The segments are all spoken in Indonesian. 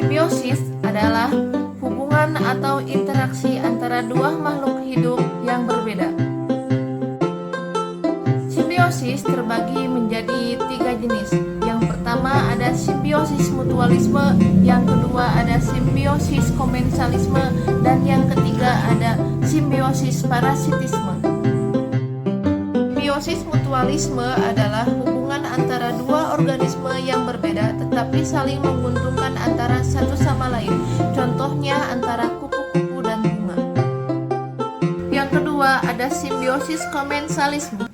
Simbiosis adalah hubungan atau interaksi antara dua makhluk hidup yang berbeda. Simbiosis terbagi menjadi 3 jenis. Yang pertama ada simbiosis mutualisme, yang kedua ada simbiosis komensalisme, dan yang ketiga ada simbiosis parasitisme. Simbiosis mutualisme adalah hubungan antara dua organisme yang berbeda tetapi saling menguntungkan antara satu sama lain. Contohnya antara kupu-kupu dan bunga. Yang kedua ada simbiosis komensalisme.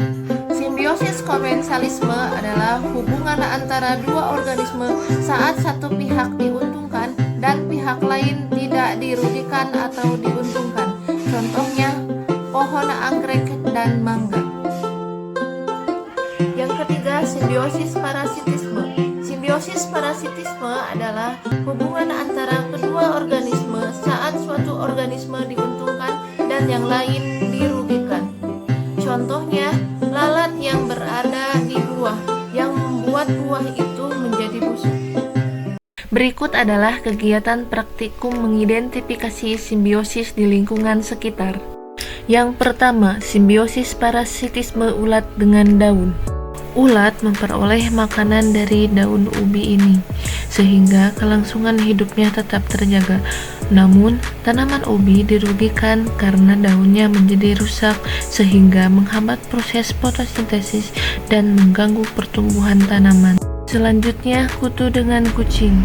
Simbiosis komensalisme adalah hubungan antara dua organisme saat satu pihak diuntungkan dan pihak lain tidak dirugikan atau diuntungkan. Contohnya pohon anggrek dan mangga. Yang ketiga, simbiosis parasitisme. Simbiosis parasitisme adalah hubungan antara kedua organisme saat suatu organisme diuntungkan dan yang lain dirugikan. Contohnya, lalat yang berada di buah yang membuat buah itu menjadi busuk. Berikut adalah kegiatan praktikum mengidentifikasi simbiosis di lingkungan sekitar. Yang pertama, simbiosis parasitisme ulat dengan daun. Ulat memperoleh makanan dari daun ubi ini, sehingga kelangsungan hidupnya tetap terjaga. Namun, tanaman ubi dirugikan karena daunnya menjadi rusak sehingga menghambat proses fotosintesis dan mengganggu pertumbuhan tanaman. Selanjutnya, kutu dengan kucing.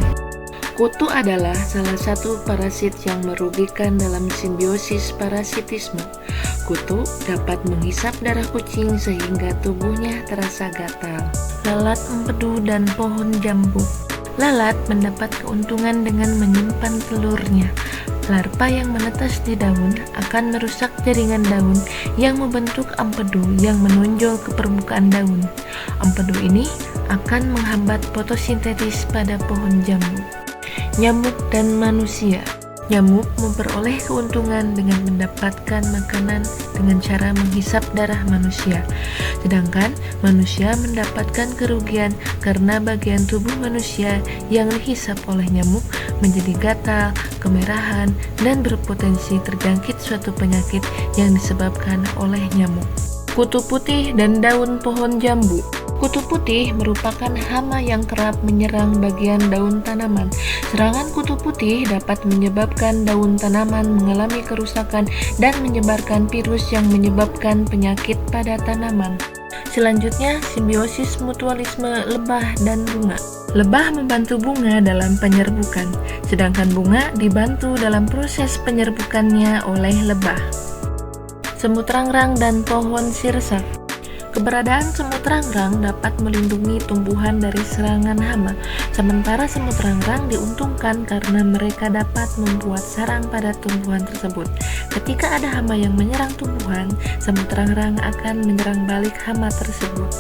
Kutu adalah salah satu parasit yang merugikan dalam simbiosis parasitisme. Kutu dapat menghisap darah kucing sehingga tubuhnya terasa gatal. Lalat, empedu, dan pohon jambu. Lalat mendapat keuntungan dengan menyimpan telurnya. Larva yang menetas di daun akan merusak jaringan daun yang membentuk empedu yang menonjol ke permukaan daun. Empedu ini akan menghambat fotosintesis pada pohon jambu. Nyamuk dan manusia. Nyamuk memperoleh keuntungan dengan mendapatkan makanan dengan cara menghisap darah manusia. Sedangkan manusia mendapatkan kerugian karena bagian tubuh manusia yang dihisap oleh nyamuk menjadi gatal, kemerahan, dan berpotensi terjangkit suatu penyakit yang disebabkan oleh nyamuk. Kutu putih dan daun pohon jambu. Kutu putih merupakan hama yang kerap menyerang bagian daun tanaman. Serangan kutu putih dapat menyebabkan daun tanaman mengalami kerusakan dan menyebarkan virus yang menyebabkan penyakit pada tanaman. Selanjutnya, simbiosis mutualisme lebah dan bunga. Lebah membantu bunga dalam penyerbukan, sedangkan bunga dibantu dalam proses penyerbukannya oleh lebah. Semut rangrang dan pohon sirsak. Keberadaan semut rangrang dapat melindungi tumbuhan dari serangan hama, sementara semut rangrang diuntungkan karena mereka dapat membuat sarang pada tumbuhan tersebut. Ketika ada hama yang menyerang tumbuhan, semut rangrang akan menyerang balik hama tersebut.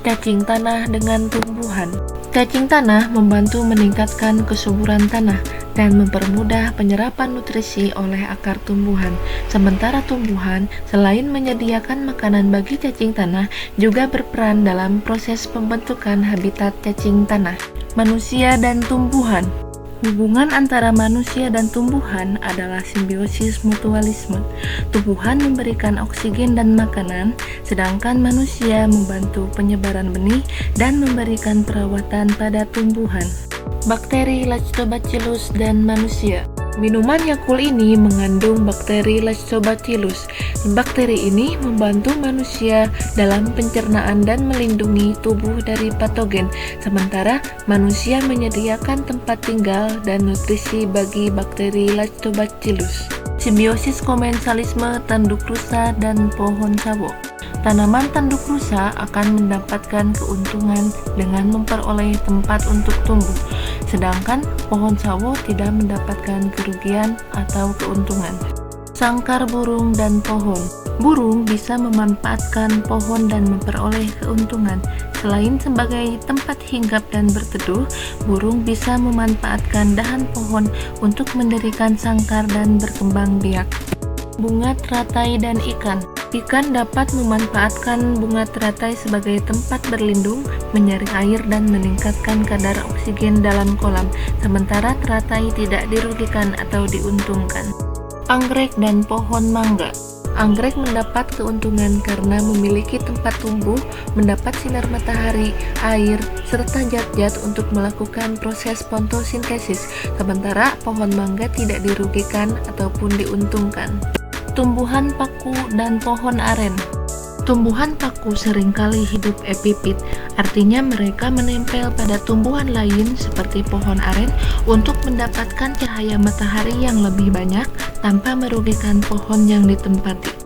Cacing tanah dengan tumbuhan. Cacing tanah membantu meningkatkan kesuburan tanah dan mempermudah penyerapan nutrisi oleh akar tumbuhan. Sementara tumbuhan, selain menyediakan makanan bagi cacing tanah, juga berperan dalam proses pembentukan habitat cacing tanah. Manusia dan tumbuhan. Hubungan antara manusia dan tumbuhan adalah simbiosis mutualisme. Tumbuhan memberikan oksigen dan makanan, sedangkan manusia membantu penyebaran benih dan memberikan perawatan pada tumbuhan. Bakteri Lactobacillus dan manusia. Minuman Yakult ini mengandung bakteri Lactobacillus. Bakteri ini membantu manusia dalam pencernaan dan melindungi tubuh dari patogen, sementara manusia menyediakan tempat tinggal dan nutrisi bagi bakteri Lactobacillus. Simbiosis komensalisme tanduk rusa dan pohon sawo. Tanaman tanduk rusa akan mendapatkan keuntungan dengan memperoleh tempat untuk tumbuh, sedangkan pohon sawo tidak mendapatkan kerugian atau keuntungan. Sangkar burung dan pohon. Burung bisa memanfaatkan pohon dan memperoleh keuntungan. Selain sebagai tempat hinggap dan berteduh, burung bisa memanfaatkan dahan pohon untuk mendirikan sangkar dan berkembang biak. Bunga teratai dan ikan. Ikan dapat memanfaatkan bunga teratai sebagai tempat berlindung, menyaring air dan meningkatkan kadar oksigen dalam kolam, sementara teratai tidak dirugikan atau diuntungkan. Anggrek dan pohon mangga. Anggrek mendapat keuntungan karena memiliki tempat tumbuh, mendapat sinar matahari, air, serta zat-zat untuk melakukan proses fotosintesis, sementara pohon mangga tidak dirugikan ataupun diuntungkan. Tumbuhan paku dan pohon aren. Tumbuhan paku seringkali hidup epifit, artinya mereka menempel pada tumbuhan lain seperti pohon aren untuk mendapatkan cahaya matahari yang lebih banyak tanpa merugikan pohon yang ditempati.